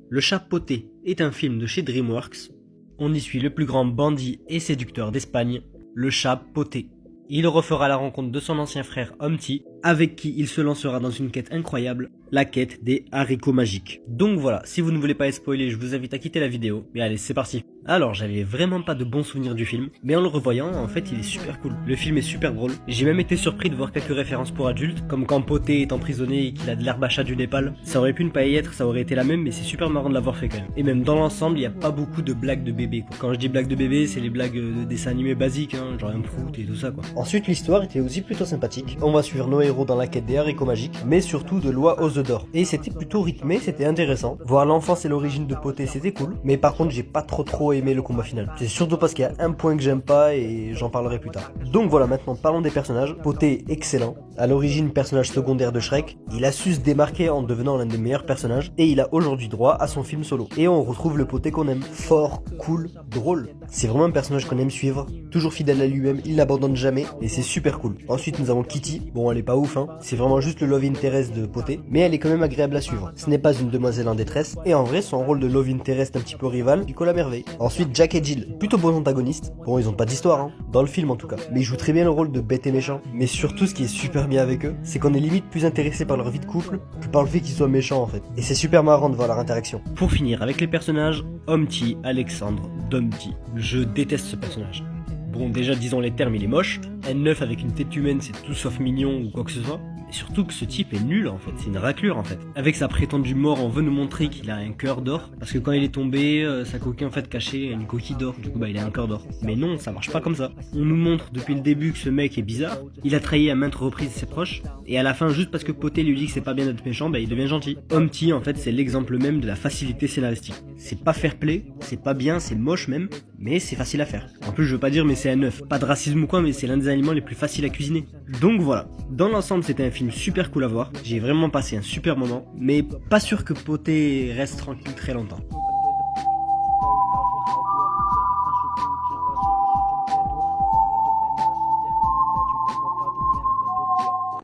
Le Chat Poté est un film de chez DreamWorks. On y suit le plus grand bandit et séducteur d'Espagne, le Chat Poté. Il refera la rencontre de son ancien frère Humpty, avec qui il se lancera dans une quête incroyable, la quête des haricots magiques. Donc voilà, si vous ne voulez pas être spoilé, je vous invite à quitter la vidéo. Mais allez, c'est parti. Alors, j'avais vraiment pas de bons souvenirs du film, mais en le revoyant, en fait, il est super cool. Le film est super drôle. J'ai même été surpris de voir quelques références pour adultes, comme quand Poté est emprisonné et qu'il a de l'herbe à chat du Népal. Ça aurait pu ne pas y être, ça aurait été la même, mais c'est super marrant de l'avoir fait quand même. Et même dans l'ensemble, il y a pas beaucoup de blagues de bébé, quoi. Quand je dis blagues de bébé, c'est les blagues de dessins animés basiques, hein, genre un prout et tout ça, quoi. Ensuite, l'histoire était aussi plutôt sympathique. On va suivre nos héros dans la quête des haricots magiques, mais surtout de l'oie aux œufs d'or. Et c'était plutôt rythmé, c'était intéressant. Voir l'enfance et l'origine de Poté, c'était cool. Mais par contre, j'ai pas trop aimé le combat final. C'est surtout parce qu'il y a un point que j'aime pas et j'en parlerai plus tard. Donc voilà, maintenant parlons des personnages. Poté est excellent. À l'origine, personnage secondaire de Shrek, il a su se démarquer en devenant l'un des meilleurs personnages et il a aujourd'hui droit à son film solo. Et on retrouve le Poté qu'on aime. Fort, cool, drôle. C'est vraiment un personnage qu'on aime suivre. Toujours fidèle à lui-même, il n'abandonne jamais et c'est super cool. Ensuite, nous avons Kitty. Bon, elle est pas ouf, hein. C'est vraiment juste le love interest de Poté, mais elle est quand même agréable à suivre. Ce n'est pas une demoiselle en détresse et en vrai, son rôle de love interest un petit peu rival lui colle à merveille. Ensuite, Jack et Jill. Plutôt bons antagonistes. Bon, ils ont pas d'histoire, hein. Dans le film en tout cas. Mais ils jouent très bien le rôle de bête et méchant. Mais surtout, ce qui est super bien avec eux, c'est qu'on est limite plus intéressé par leur vie de couple que par le fait qu'ils soient méchants en fait. Et c'est super marrant de voir leur interaction. Pour finir avec les personnages, Humpty, Alexandre, Dumpty. Je déteste ce personnage. Bon, déjà, disons les termes, il est moche. N9 avec une tête humaine, c'est tout sauf mignon ou quoi que ce soit. Et surtout que ce type est nul en fait, c'est une raclure en fait. Avec sa prétendue mort, on veut nous montrer qu'il a un cœur d'or, parce que quand il est tombé, sa coquille en fait cachait une coquille d'or, du coup bah il a un cœur d'or. Mais non, ça marche pas comme ça. On nous montre depuis le début que ce mec est bizarre, il a trahi à maintes reprises ses proches, et à la fin, juste parce que Poté lui dit que c'est pas bien d'être méchant, bah il devient gentil. Humpty en fait c'est l'exemple même de la facilité scénaristique. C'est pas fair play, c'est pas bien, c'est moche même, mais c'est facile à faire. En plus je veux pas dire mais c'est un œuf, pas de racisme ou quoi, mais c'est l'un des aliments les plus faciles à cuisiner. Donc voilà, dans l'ensemble c'était un film super cool à voir, j'ai vraiment passé un super moment, mais pas sûr que Poté reste tranquille très longtemps.